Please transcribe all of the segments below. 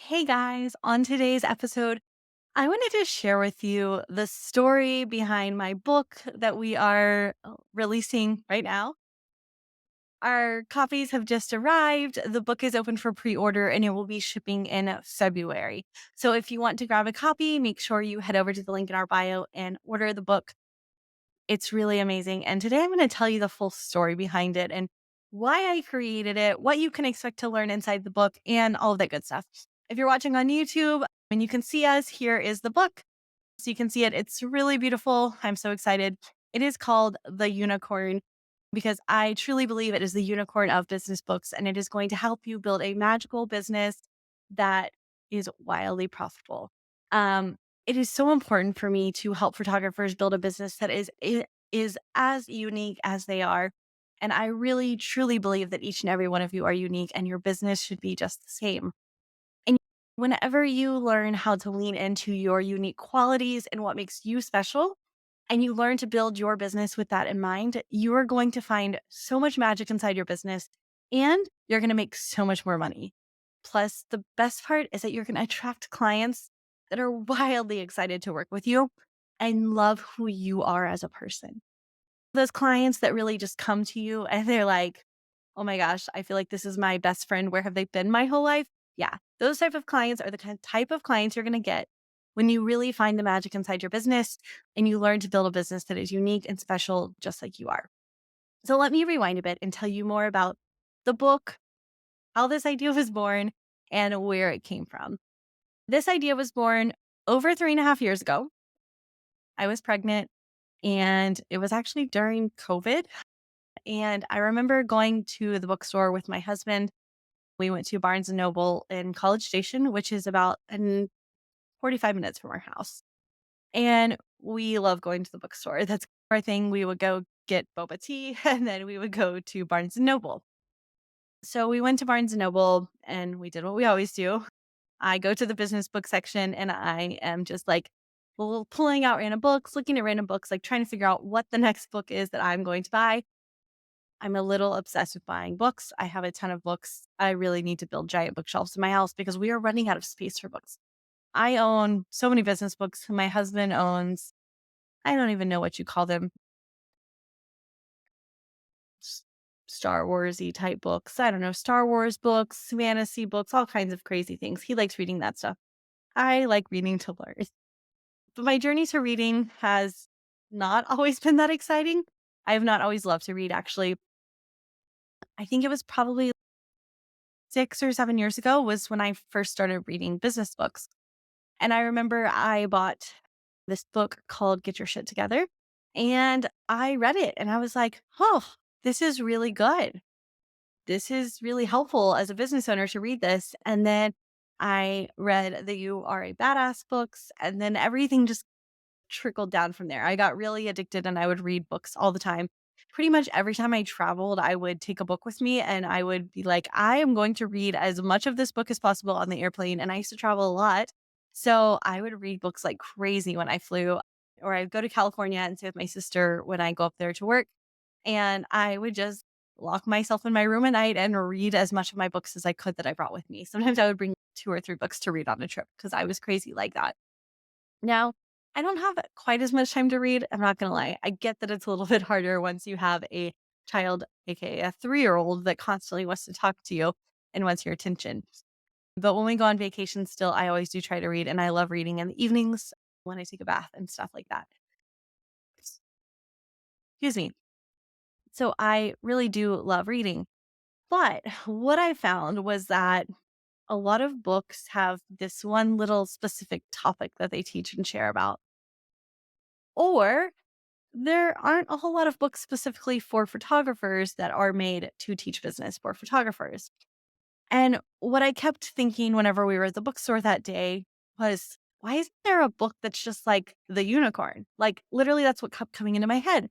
Hey guys, on today's episode, I wanted to share with you the story behind my book that we are releasing right now. Our copies have just arrived. The book is open for pre order and it will be shipping in February. So if you want to grab a copy, make sure you head over to the link in our bio and order the book. It's really amazing. And today I'm going to tell you the full story behind it and why I created it, what you can expect to learn inside the book, and all of that good stuff. If you're watching on YouTube and you can see us, here is the book. So you can see it. It's really beautiful. I'm so excited. It is called The Unicorn because I truly believe it is the unicorn of business books and it is going to help you build a magical business that is wildly profitable. Um, it is so important for me to help photographers build a business that is as unique as they are. And I really truly believe that each and every one of you are unique and your business should be just the same. And whenever you learn how to lean into your unique qualities and what makes you special, and you learn to build your business with that in mind, you are going to find so much magic inside your business and you're going to make so much more money. Plus, the best part is that you're going to attract clients that are wildly excited to work with you and love who you are as a person. Those clients that really just come to you and they're like, "Oh my gosh, I feel like this is my best friend. Where have they been my whole life?" Yeah, those type of clients are the type of clients you're going to get when you really find the magic inside your business and you learn to build a business that is unique and special just like you are. So let me rewind a bit and tell you more about the book, how this idea was born, and where it came from. This idea was born over 3.5 years ago. I was pregnant and it was actually during COVID. And I remember going to the bookstore with my husband. We went to Barnes and Noble in College Station, which is about 45 minutes from our house. And we love going to the bookstore. That's our thing. We would go get boba tea and then we would go to Barnes and Noble. So we went to Barnes and Noble and we did what we always do. I go to the business book section and I am just like pulling out random books, looking at random books, like trying to figure out what the next book is that I'm going to buy. I'm a little obsessed with buying books. I have a ton of books. I really need to build giant bookshelves in my house because we are running out of space for books. I own so many business books. My husband owns, I don't even know what you call them, s- Star Warsy type books. I don't know, Star Wars books, fantasy books, all kinds of crazy things. He likes reading that stuff. I like reading to learn. But my journey to reading has not always been that exciting. I have not always loved to read, actually. I think it was probably 6 or 7 years ago was when I first started reading business books. And I remember I bought this book called Get Your Shit Together. And I read it and I was like, oh, this is really good. This is really helpful as a business owner to read this. And then I read the You Are a Badass books. And then everything just trickled down from there. I got really addicted and I would read books all the time. Pretty much every time I traveled, I would take a book with me and I would be like, I am going to read as much of this book as possible on the airplane. And I used to travel a lot. So I would read books like crazy when I flew, or I'd go to California and stay with my sister when I go up there to work. And I would just lock myself in my room at night and read as much of my books as I could that I brought with me. Sometimes I would bring 2 or 3 books to read on a trip because I was crazy like that. Now, I don't have quite as much time to read. I'm not going to lie. I get that it's a little bit harder once you have a child, aka a 3-year-old that constantly wants to talk to you and wants your attention. But when we go on vacation, still, I always do try to read, and I love reading in the evenings when I take a bath and stuff like that. Excuse me. So I really do love reading. But what I found was that a lot of books have this one little specific topic that they teach and share about. Or there aren't a whole lot of books specifically for photographers that are made to teach business for photographers. And what I kept thinking whenever we were at the bookstore that day was, why isn't there a book that's just like the unicorn? Like, literally, that's what kept coming into my head.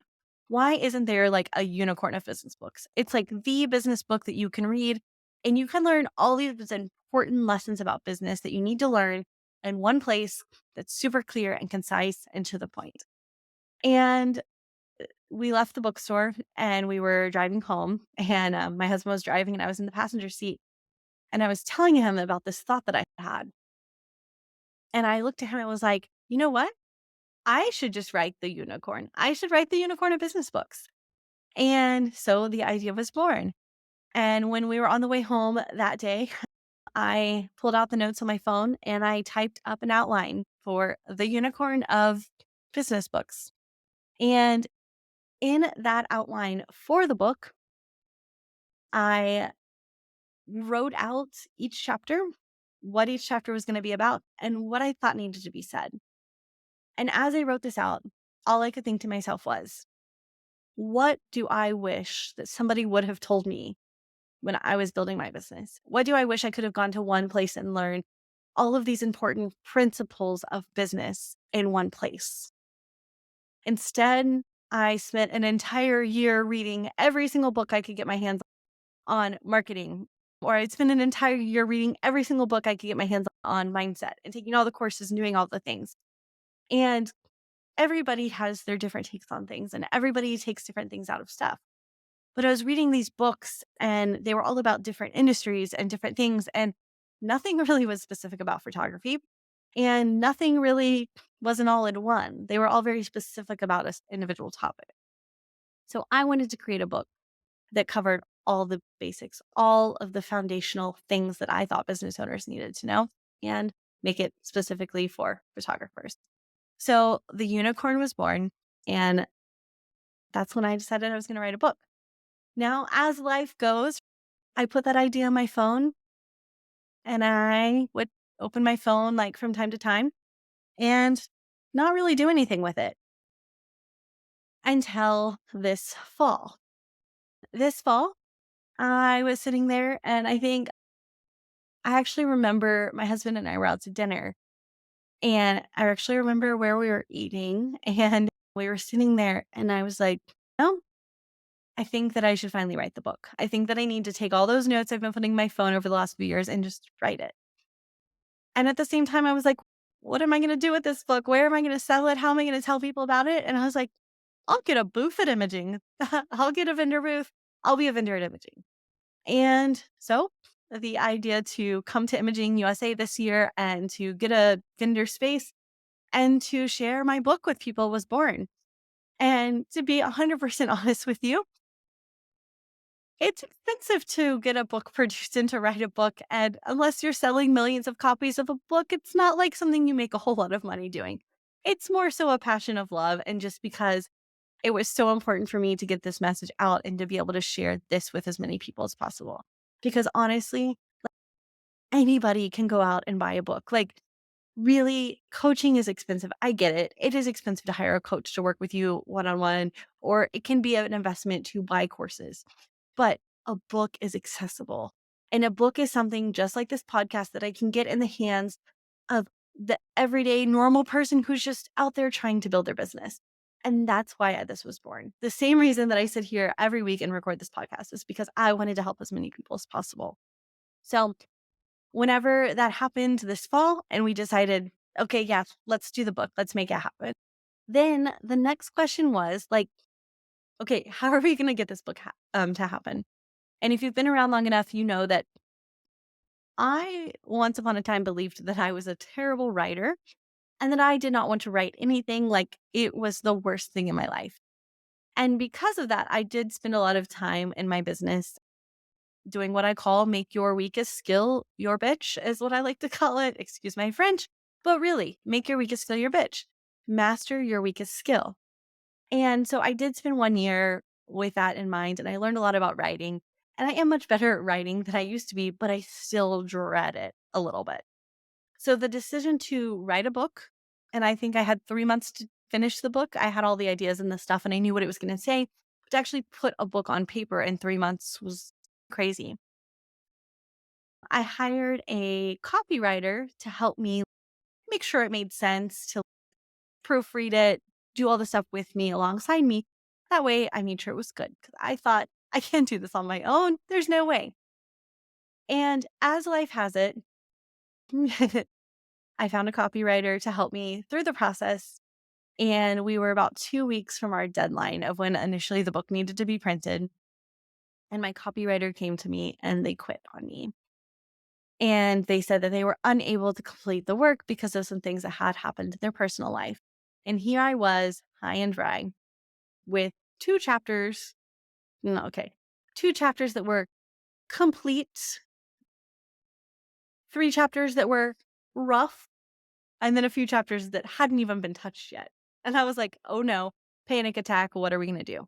Why isn't there like a unicorn of business books? It's like the business book that you can read and you can learn all these important lessons about business that you need to learn in one place that's super clear and concise and to the point. And we left the bookstore and we were driving home and my husband was driving and I was in the passenger seat and I was telling him about this thought that I had. And I looked at him and was like, you know what? I should just write the unicorn. I should write the unicorn of business books. And so the idea was born. And when we were on the way home that day, I pulled out the notes on my phone and I typed up an outline for the unicorn of business books. And in that outline for the book, I wrote out each chapter, what each chapter was going to be about, and what I thought needed to be said. And as I wrote this out, all I could think to myself was, what do I wish that somebody would have told me when I was building my business? What do I wish I could have gone to one place and learned all of these important principles of business in one place? Instead, I spent an entire year reading every single book I could get my hands on marketing, or I'd spend an entire year reading every single book I could get my hands on mindset and taking all the courses and doing all the things. And everybody has their different takes on things and everybody takes different things out of stuff. But I was reading these books and they were all about different industries and different things. And nothing really was specific about photography. And nothing really wasn't all in one. They were all very specific about an individual topic. So I wanted to create a book that covered all the basics, all of the foundational things that I thought business owners needed to know and make it specifically for photographers. So the unicorn was born, and that's when I decided I was going to write a book. Now, as life goes, I put that idea on my phone and I would open my phone like from time to time and not really do anything with it until this fall. This fall, I was sitting there and I actually remember my husband and I were out to dinner and I actually remember where we were eating and we were sitting there and I was like, no, I think that I should finally write the book. I think that I need to take all those notes I've been putting in my phone over the last few years and just write it. And at the same time, I was like, what am I going to do with this book? Where am I going to sell it? How am I going to tell people about it? And I was like, I'll get a booth at Imaging. I'll get a vendor booth. I'll be a vendor at Imaging. And so the idea to come to Imaging USA this year and to get a vendor space and to share my book with people was born. And to be 100% honest with you, it's expensive to get a book produced and to write a book. And unless you're selling millions of copies of a book, it's not like something you make a whole lot of money doing. It's more so a passion of love. And just because it was so important for me to get this message out and to be able to share this with as many people as possible. Because honestly, anybody can go out and buy a book. Like, really, coaching is expensive. I get it. It is expensive to hire a coach to work with you one on one, or it can be an investment to buy courses. But a book is accessible. And a book is something just like this podcast that I can get in the hands of the everyday normal person who's just out there trying to build their business. And that's why this was born. The same reason that I sit here every week and record this podcast is because I wanted to help as many people as possible. So whenever that happened this fall and we decided, okay, yeah, let's do the book, let's make it happen. Then the next question was like, okay, how are we going to get this book to happen? And if you've been around long enough, you know that I once upon a time believed that I was a terrible writer and that I did not want to write anything, like it was the worst thing in my life. And because of that, I did spend a lot of time in my business doing what I call make your weakest skill your bitch, is what I like to call it. Excuse my French, but really make your weakest skill your bitch. Master your weakest skill. And so I did spend 1 year with that in mind, and I learned a lot about writing. And I am much better at writing than I used to be, but I still dread it a little bit. So the decision to write a book, and I think I had 3 months to finish the book. I had all the ideas and the stuff, and I knew what it was going to say. But to actually put a book on paper in 3 months was crazy. I hired a copywriter to help me make sure it made sense, to proofread it, do all the stuff with me alongside me. That way I made sure it was good because I thought I can't do this on my own. There's no way. And as life has it, I found a copywriter to help me through the process. And we were about 2 weeks from our deadline of when initially the book needed to be printed. And my copywriter came to me and they quit on me. And they said that they were unable to complete the work because of some things that had happened in their personal life. And here I was, high and dry, with two chapters. No, okay. Two chapters that were complete, three chapters that were rough, and then a few chapters that hadn't even been touched yet. And I was like, oh no, panic attack. What are we going to do?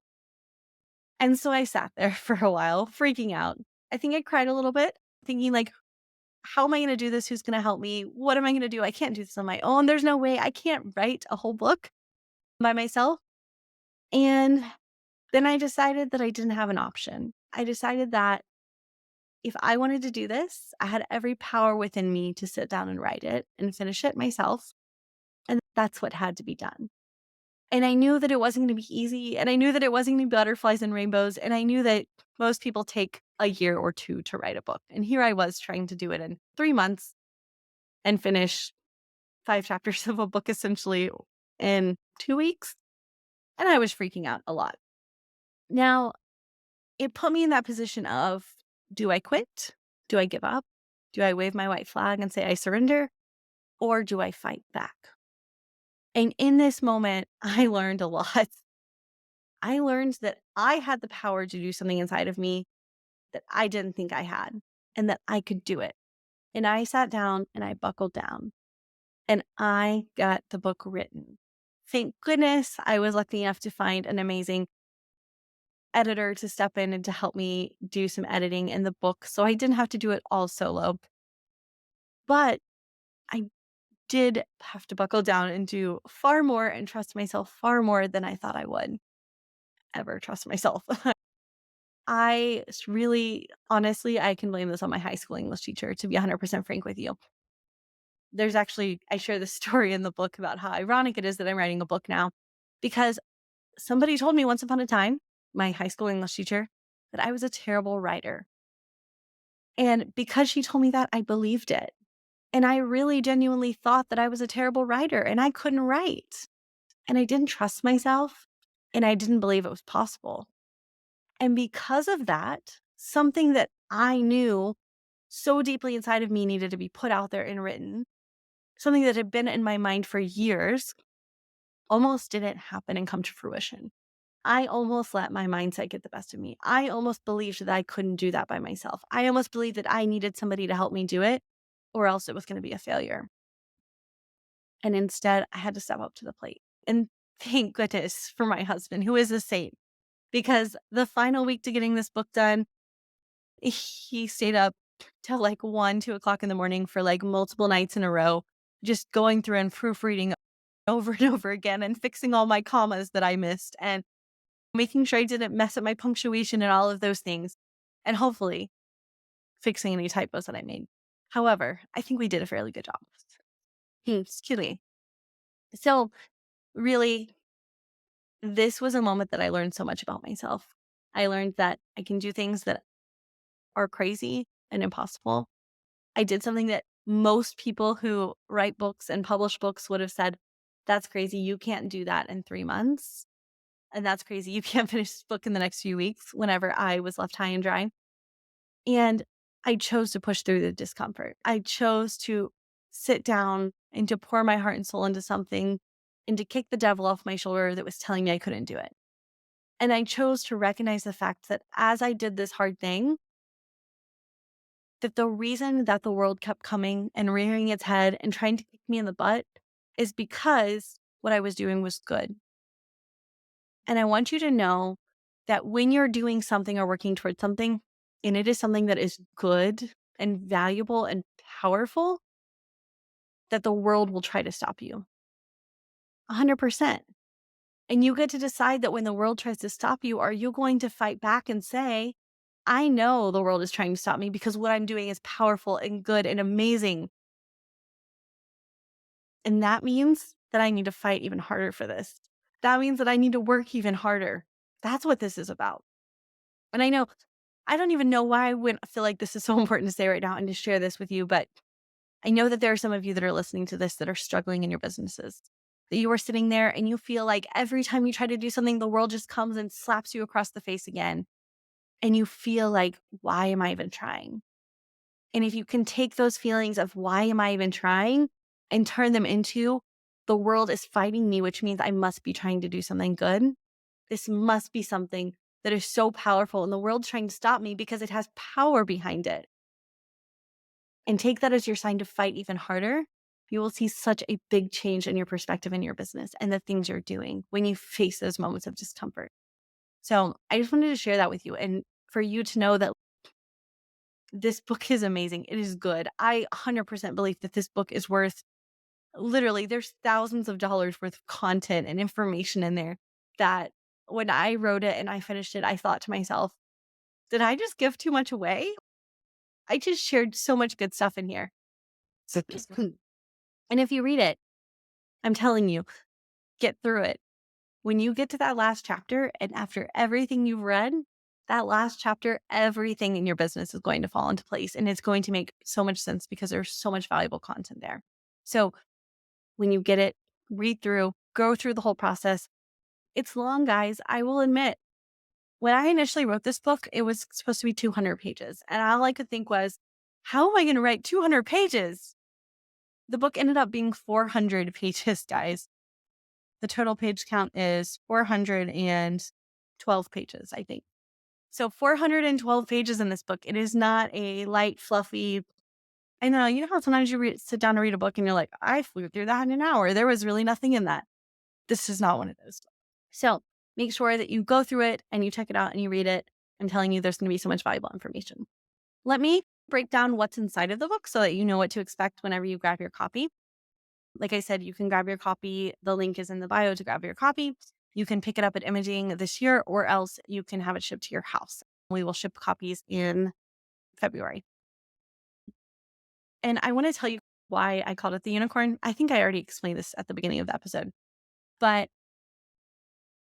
And so I sat there for a while, freaking out. I think I cried a little bit, thinking, like, how am I going to do this? Who's going to help me? What am I going to do? I can't do this on my own. There's no way. I can't write a whole book by myself. And then I decided that I didn't have an option. I decided that if I wanted to do this, I had every power within me to sit down and write it and finish it myself. And that's what had to be done. And I knew that it wasn't going to be easy. And I knew that it wasn't going to be butterflies and rainbows. And I knew that most people take a year or two to write a book. And here I was trying to do it in 3 months and finish 5 chapters of a book essentially in 2 weeks. And I was freaking out a lot. Now, it put me in that position of, do I quit? Do I give up? Do I wave my white flag and say I surrender? Or do I fight back? And in this moment, I learned a lot. I learned that I had the power to do something inside of me that I didn't think I had and that I could do it. And I sat down and I buckled down and I got the book written. Thank goodness I was lucky enough to find an amazing editor to step in and to help me do some editing in the book. So I didn't have to do it all solo. But I did have to buckle down and do far more and trust myself far more than I thought I would ever trust myself. Really, honestly, I can blame this on my high school English teacher, to be 100% frank with you. There's actually, I share this story in the book about how ironic it is that I'm writing a book now because somebody told me once upon a time, my high school English teacher, that I was a terrible writer. And because she told me that, I believed it. And I really genuinely thought that I was a terrible writer and I couldn't write. And I didn't trust myself and I didn't believe it was possible. And because of that, something that I knew so deeply inside of me needed to be put out there and written, something that had been in my mind for years, almost didn't happen and come to fruition. I almost let my mindset get the best of me. I almost believed that I couldn't do that by myself. I almost believed that I needed somebody to help me do it, or else it was going to be a failure. And instead, I had to step up to the plate. And thank goodness for my husband, who is a saint, because the final week to getting this book done, he stayed up till like 1, 2 o'clock in the morning for like multiple nights in a row, just going through and proofreading over and over again and fixing all my commas that I missed and making sure I didn't mess up my punctuation and all of those things. And hopefully fixing any typos that I made. However, I think we did a fairly good job. Excuse me. So, really, this was a moment that I learned so much about myself. I learned that I can do things that are crazy and impossible. I did something that most people who write books and publish books would have said, that's crazy. You can't do that in 3 months. And that's crazy. You can't finish this book in the next few weeks whenever I was left high and dry. And I chose to push through the discomfort. I chose to sit down and to pour my heart and soul into something and to kick the devil off my shoulder that was telling me I couldn't do it. And I chose to recognize the fact that as I did this hard thing, that the reason that the world kept coming and rearing its head and trying to kick me in the butt is because what I was doing was good. And I want you to know that when you're doing something or working towards something, and it is something that is good and valuable and powerful, that the world will try to stop you. 100%. And you get to decide that when the world tries to stop you, are you going to fight back and say, I know the world is trying to stop me because what I'm doing is powerful and good and amazing. And that means that I need to fight even harder for this. That means that I need to work even harder. That's what this is about. And I know, I don't even know why I wouldn't feel like this is so important to say right now and to share this with you, but I know that there are some of you that are listening to this that are struggling in your businesses, that you are sitting there and you feel like every time you try to do something, the world just comes and slaps you across the face again. And you feel like, why am I even trying? And if you can take those feelings of why am I even trying and turn them into the world is fighting me, which means I must be trying to do something good. This must be something that is so powerful and the world's trying to stop me because it has power behind it. And take that as your sign to fight even harder. You will see such a big change in your perspective in your business and the things you're doing when you face those moments of discomfort. So I just wanted to share that with you and for you to know that this book is amazing. It is good. I 100% believe that this book is worth literally, there's thousands of dollars worth of content and information in there that when I wrote it and I finished it, I thought to myself, did I just give too much away? I just shared so much good stuff in here. So, and if you read it, I'm telling you, get through it. When you get to that last chapter, and after everything you've read, that last chapter, everything in your business is going to fall into place and it's going to make so much sense because there's so much valuable content there. So when you get it, read through, go through the whole process. It's long, guys. I will admit, when I initially wrote this book, it was supposed to be 200 pages. And all I could think was, how am I going to write 200 pages? The book ended up being 400 pages, guys. The total page count is 412 pages, I think. So 412 pages in this book. It is not a light, fluffy. I know, you know how sometimes you sit down to read a book and you're like, I flew through that in an hour. There was really nothing in that. This is not one of those. So make sure that you go through it and you check it out and you read it. I'm telling you, there's going to be so much valuable information. Let me break down what's inside of the book so that you know what to expect whenever you grab your copy. Like I said, you can grab your copy. The link is in the bio to grab your copy. You can pick it up at Imaging this year, or else you can have it shipped to your house. We will ship copies in February. And I want to tell you why I called it the unicorn. I think I already explained this at the beginning of the episode, but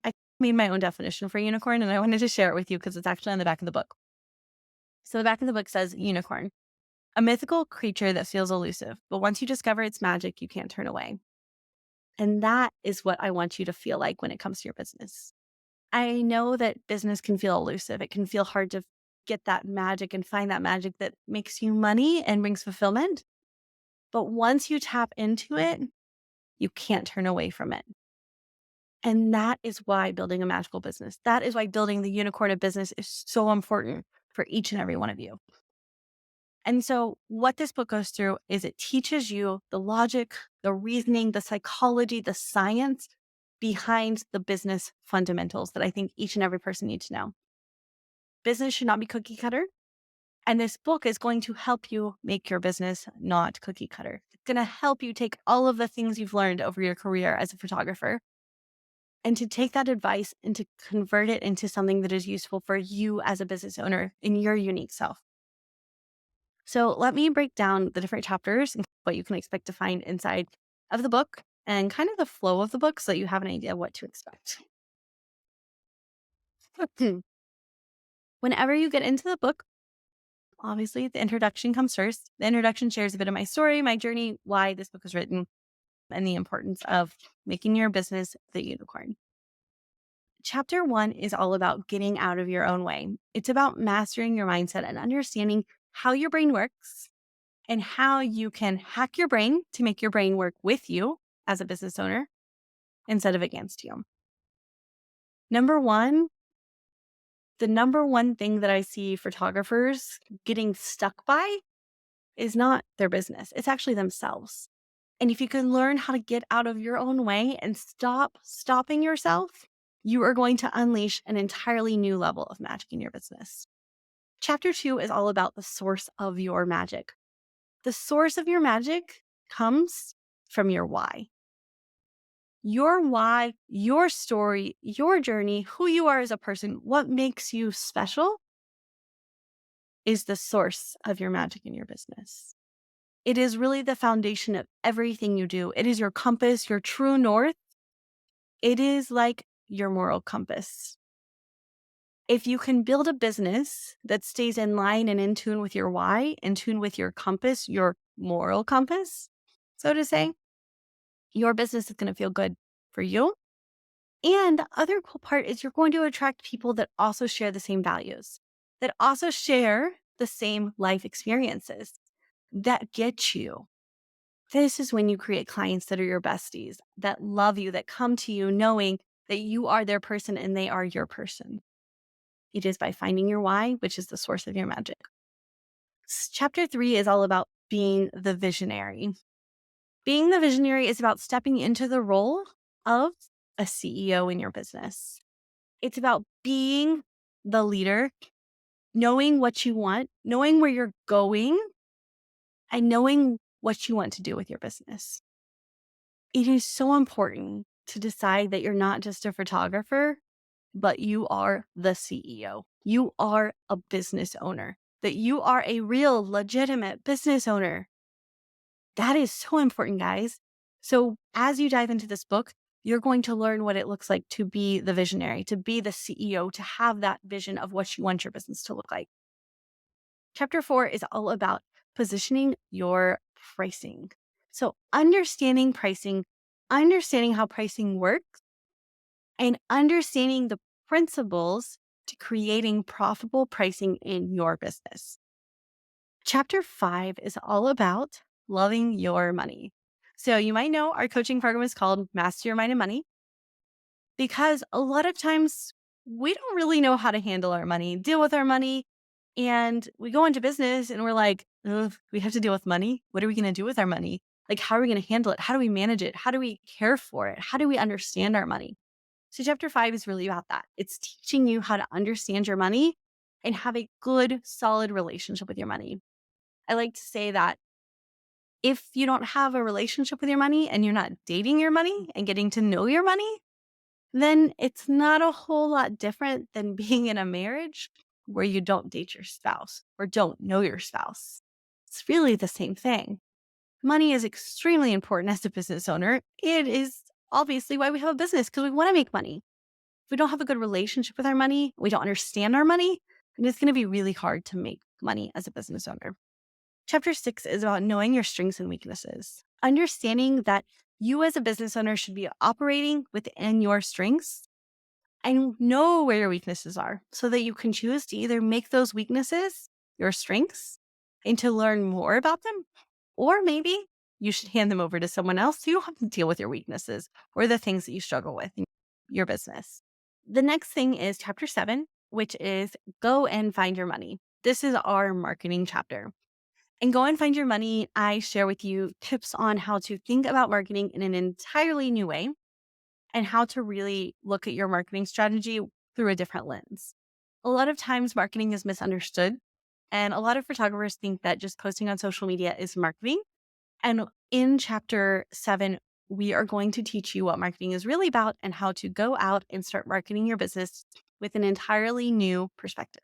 I made my own definition for unicorn and I wanted to share it with you because it's actually on the back of the book. So the back of the book says unicorn, a mythical creature that feels elusive, but once you discover its magic, you can't turn away. And that is what I want you to feel like when it comes to your business. I know that business can feel elusive. It can feel hard to get that magic and find that magic that makes you money and brings fulfillment. But once you tap into it, you can't turn away from it. And that is why building a magical business, that is why building the unicorn of business is so important for each and every one of you. And so what this book goes through is it teaches you the logic, the reasoning, the psychology, the science behind the business fundamentals that I think each and every person needs to know. Business should not be cookie cutter. And this book is going to help you make your business not cookie cutter. It's going to help you take all of the things you've learned over your career as a photographer and to take that advice and to convert it into something that is useful for you as a business owner in your unique self. So let me break down the different chapters and what you can expect to find inside of the book and kind of the flow of the book so that you have an idea of what to expect. Whenever you get into the book, obviously the introduction comes first. The introduction shares a bit of my story, my journey, why this book was written, and the importance of making your business the unicorn. Chapter 1 is all about getting out of your own way. It's about mastering your mindset and understanding how your brain works and how you can hack your brain to make your brain work with you as a business owner instead of against you. The number one thing that I see photographers getting stuck by is not their business. It's actually themselves. And if you can learn how to get out of your own way and stop stopping yourself, you are going to unleash an entirely new level of magic in your business. Chapter 2 is all about the source of your magic. The source of your magic comes from your why. Your why, your story, your journey, who you are as a person, what makes you special is the source of your magic in your business. It is really the foundation of everything you do. It is your compass, your true north. It is like your moral compass. If you can build a business that stays in line and in tune with your why, in tune with your compass, your moral compass, so to say, your business is going to feel good for you. And the other cool part is you're going to attract people that also share the same values, that also share the same life experiences that get you. This is when you create clients that are your besties, that love you, that come to you knowing that you are their person and they are your person. It is by finding your why, which is the source of your magic. Chapter 3 is all about being the visionary. Being the visionary is about stepping into the role of a CEO in your business. It's about being the leader, knowing what you want, knowing where you're going, and knowing what you want to do with your business. It is so important to decide that you're not just a photographer, but you are the CEO. You are a business owner, that you are a real, legitimate business owner. That is so important, guys. So as you dive into this book, you're going to learn what it looks like to be the visionary, to be the CEO, to have that vision of what you want your business to look like. Chapter 4 is all about positioning your pricing. So understanding pricing, understanding how pricing works, and understanding the principles to creating profitable pricing in your business. Chapter 5 is all about loving your money. So you might know our coaching program is called Master Your Mind and Money because a lot of times we don't really know how to handle our money, deal with our money. And we go into business and we're like, ugh, we have to deal with money. What are we going to do with our money? Like, how are we going to handle it? How do we manage it? How do we care for it? How do we understand our money? So chapter 5 is really about that. It's teaching you how to understand your money and have a good, solid relationship with your money. I like to say that if you don't have a relationship with your money and you're not dating your money and getting to know your money, then it's not a whole lot different than being in a marriage where you don't date your spouse or don't know your spouse. It's really the same thing. Money is extremely important as a business owner. It is obviously why we have a business, because we want to make money. If we don't have a good relationship with our money, we don't understand our money, then it's going to be really hard to make money as a business owner. Chapter 6 is about knowing your strengths and weaknesses, understanding that you as a business owner should be operating within your strengths and know where your weaknesses are so that you can choose to either make those weaknesses your strengths and to learn more about them, or maybe you should hand them over to someone else so you don't have to deal with your weaknesses or the things that you struggle with in your business. The next thing is chapter 7, which is go and find your money. This is our marketing chapter. And Go and Find Your Money, I share with you tips on how to think about marketing in an entirely new way and how to really look at your marketing strategy through a different lens. A lot of times marketing is misunderstood, and a lot of photographers think that just posting on social media is marketing. And in chapter 7, we are going to teach you what marketing is really about and how to go out and start marketing your business with an entirely new perspective.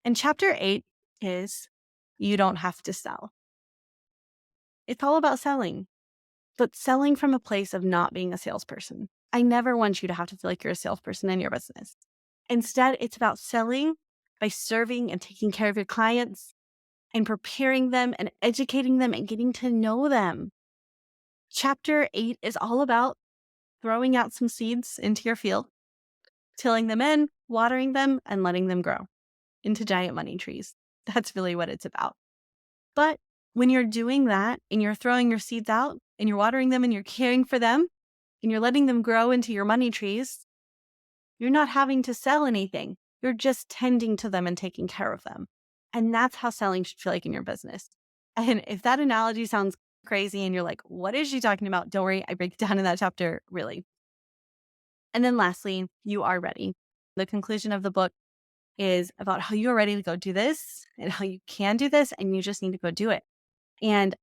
And chapter 8 is you don't have to sell. It's all about selling, but selling from a place of not being a salesperson. I never want you to have to feel like you're a salesperson in your business. Instead, it's about selling by serving and taking care of your clients and preparing them and educating them and getting to know them. Chapter 8 is all about throwing out some seeds into your field, tilling them in, watering them, and letting them grow into giant money trees. That's really what it's about. But when you're doing that and you're throwing your seeds out and you're watering them and you're caring for them and you're letting them grow into your money trees, you're not having to sell anything. You're just tending to them and taking care of them. And that's how selling should feel like in your business. And if that analogy sounds crazy and you're like, what is she talking about? Don't worry, I break it down in that chapter, really. And then lastly, you are ready. The conclusion of the book is about how you are ready to go do this and how you can do this, and you just need to go do it. And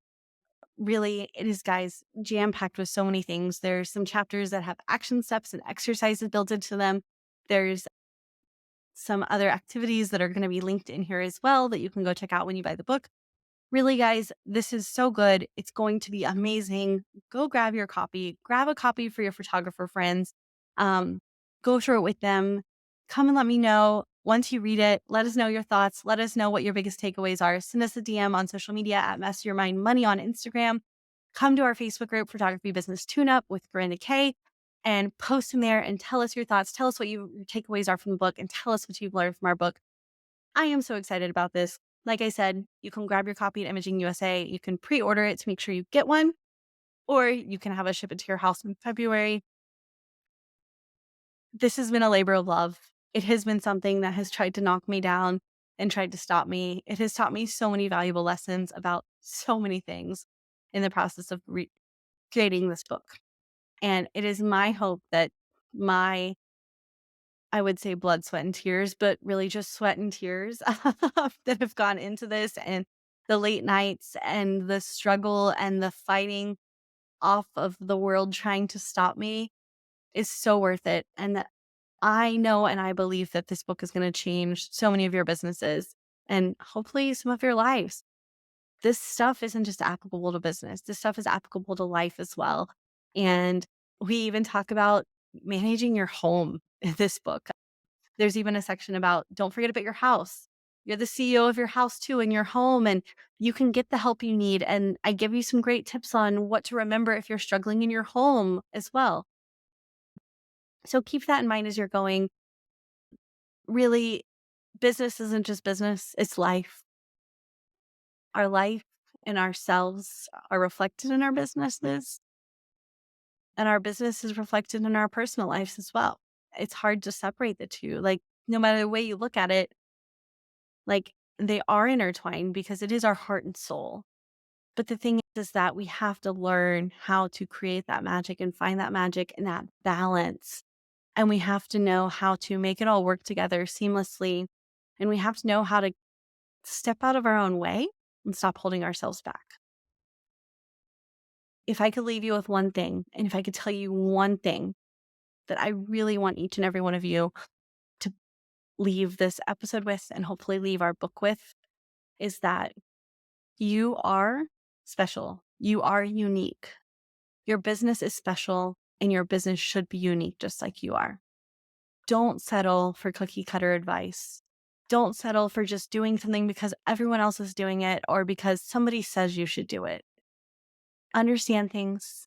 really, it is, guys, jam-packed with so many things. There's some chapters that have action steps and exercises built into them. There's some other activities that are going to be linked in here as well that you can go check out when you buy the book. Really, guys, this is so good. It's going to be amazing. Go grab your copy. Grab a copy for your photographer friends. Go through it with them. Come and let me know. Once you read it, let us know your thoughts. Let us know what your biggest takeaways are. Send us a DM on social media at Master Your Mind Money on Instagram. Come to our Facebook group, Photography Business Tune-Up with Miranda Kay, and post in there and tell us your thoughts. Tell us what your takeaways are from the book and tell us what you've learned from our book. I am so excited about this. Like I said, you can grab your copy at Imaging USA. You can pre-order it to make sure you get one, or you can have us ship it to your house in February. This has been a labor of love. It has been something that has tried to knock me down and tried to stop me. It has taught me so many valuable lessons about so many things in the process of creating this book. And it is my hope that my, I would say blood, sweat, and tears, but really just sweat and tears that have gone into this, and the late nights and the struggle and the fighting off of the world trying to stop me is so worth it. And that I know and I believe that this book is going to change so many of your businesses and hopefully some of your lives. This stuff isn't just applicable to business. This stuff is applicable to life as well. And we even talk about managing your home in this book. There's even a section about don't forget about your house. You're the CEO of your house too, in your home, and you can get the help you need. And I give you some great tips on what to remember if you're struggling in your home as well. So keep that in mind as you're going. Really, business isn't just business, it's life. Our life and ourselves are reflected in our businesses, and our business is reflected in our personal lives as well. It's hard to separate the two. Like, no matter the way you look at it, like they are intertwined because it is our heart and soul. But the thing is that we have to learn how to create that magic and find that magic and that balance. And we have to know how to make it all work together seamlessly. And we have to know how to step out of our own way and stop holding ourselves back. If I could leave you with one thing, and if I could tell you one thing that I really want each and every one of you to leave this episode with and hopefully leave our book with, is that you are special. You are unique. Your business is special and your business should be unique just like you are. Don't settle for cookie cutter advice. Don't settle for just doing something because everyone else is doing it or because somebody says you should do it. Understand things,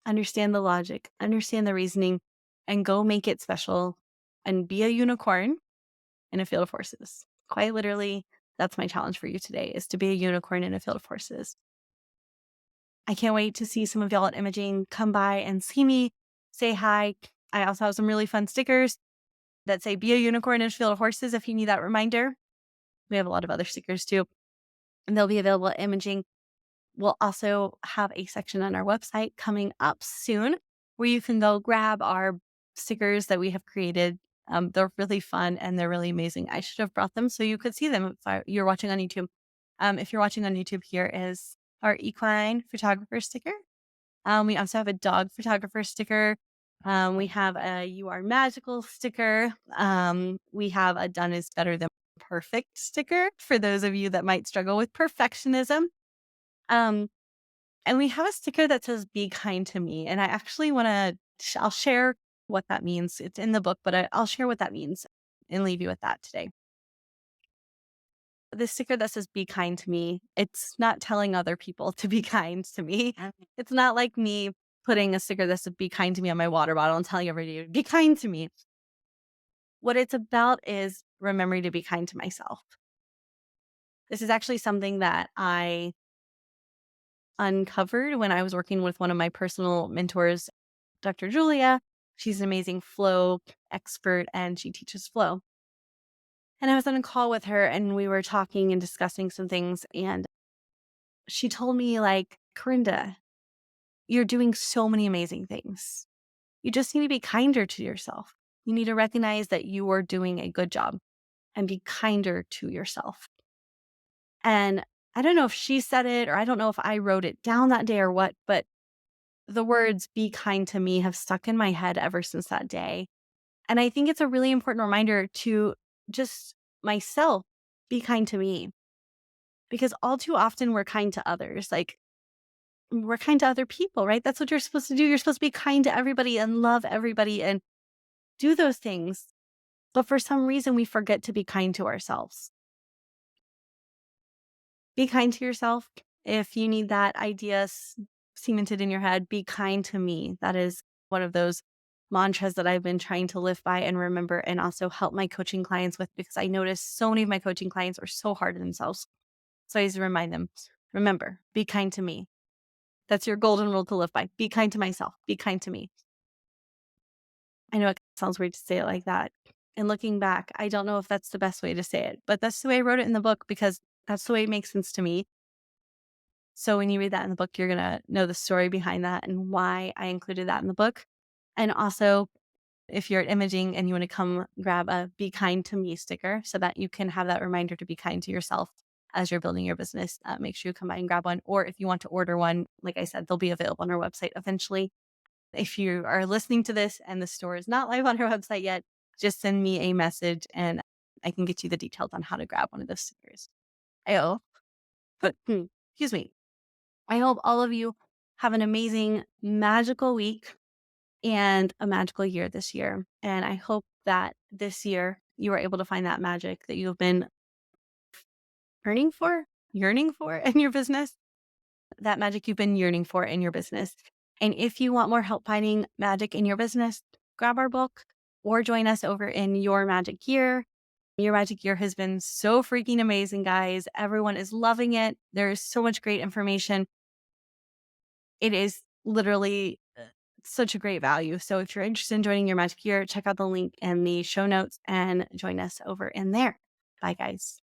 understand the logic, understand the reasoning, and go make it special and be a unicorn in a field of horses. Quite literally, that's my challenge for you today, is to be a unicorn in a field of horses. I can't wait to see some of y'all at Imaging come by and see me, say hi. I also have some really fun stickers that say be a unicorn in a field of horses if you need that reminder. We have a lot of other stickers too, and they'll be available at Imaging. We'll also have a section on our website coming up soon where you can go grab our stickers that we have created. They're really fun and they're really amazing. I should have brought them so you could see them if you're watching on YouTube. If you're watching on YouTube, here is our equine photographer sticker. We also have a dog photographer sticker. We have a You Are Magical sticker. We have a Done is Better Than Perfect sticker for those of you that might struggle with perfectionism. Um, and we have a sticker that says "Be kind to me," and I actually want to. I'll share what that means. It's in the book, but I'll share what that means and leave you with that today. The sticker that says "Be kind to me." It's not telling other people to be kind to me. It's not like me putting a sticker that says "Be kind to me" on my water bottle and telling everybody to be kind to me. What it's about is remembering to be kind to myself. This is actually something that I uncovered when I was working with one of my personal mentors, Dr. Julia. She's an amazing flow expert and she teaches flow. And I was on a call with her and we were talking and discussing some things. And she told me, like, Corinda, you're doing so many amazing things. You just need to be kinder to yourself. You need to recognize that you are doing a good job and be kinder to yourself. And I don't know if she said it or I don't know if I wrote it down that day or what, but the words "be kind to me" have stuck in my head ever since that day. And I think it's a really important reminder to just myself, be kind to me. Because all too often we're kind to others. Like, we're kind to other people, right? That's what you're supposed to do. You're supposed to be kind to everybody and love everybody and do those things. But for some reason, we forget to be kind to ourselves. Be kind to yourself. If you need that idea cemented in your head, be kind to me. That is one of those mantras that I've been trying to live by and remember and also help my coaching clients with because I notice so many of my coaching clients are so hard on themselves. So I just remind them, remember, be kind to me. That's your golden rule to live by. Be kind to myself. Be kind to me. I know it sounds weird to say it like that. And looking back, I don't know if that's the best way to say it, but that's the way I wrote it in the book because that's the way it makes sense to me. So when you read that in the book, you're going to know the story behind that and why I included that in the book. And also, if you're at imaging and you want to come grab a Be Kind to Me sticker so that you can have that reminder to be kind to yourself as you're building your business, make sure you come by and grab one. Or if you want to order one, like I said, they'll be available on our website eventually. If you are listening to this and the store is not live on our website yet, just send me a message and I can get you the details on how to grab one of those stickers. I hope, excuse me. I hope all of you have an amazing, magical week and a magical year this year. And I hope that this year you are able to find that magic that you've been yearning for in your business, that magic you've been yearning for in your business. And if you want more help finding magic in your business, grab our book or join us over in Your Magic Year. Your Magic Year has been so freaking amazing, guys. Everyone is loving it. There is so much great information. It is literally such a great value. So if you're interested in joining Your Magic Year, check out the link in the show notes and join us over in there. Bye, guys.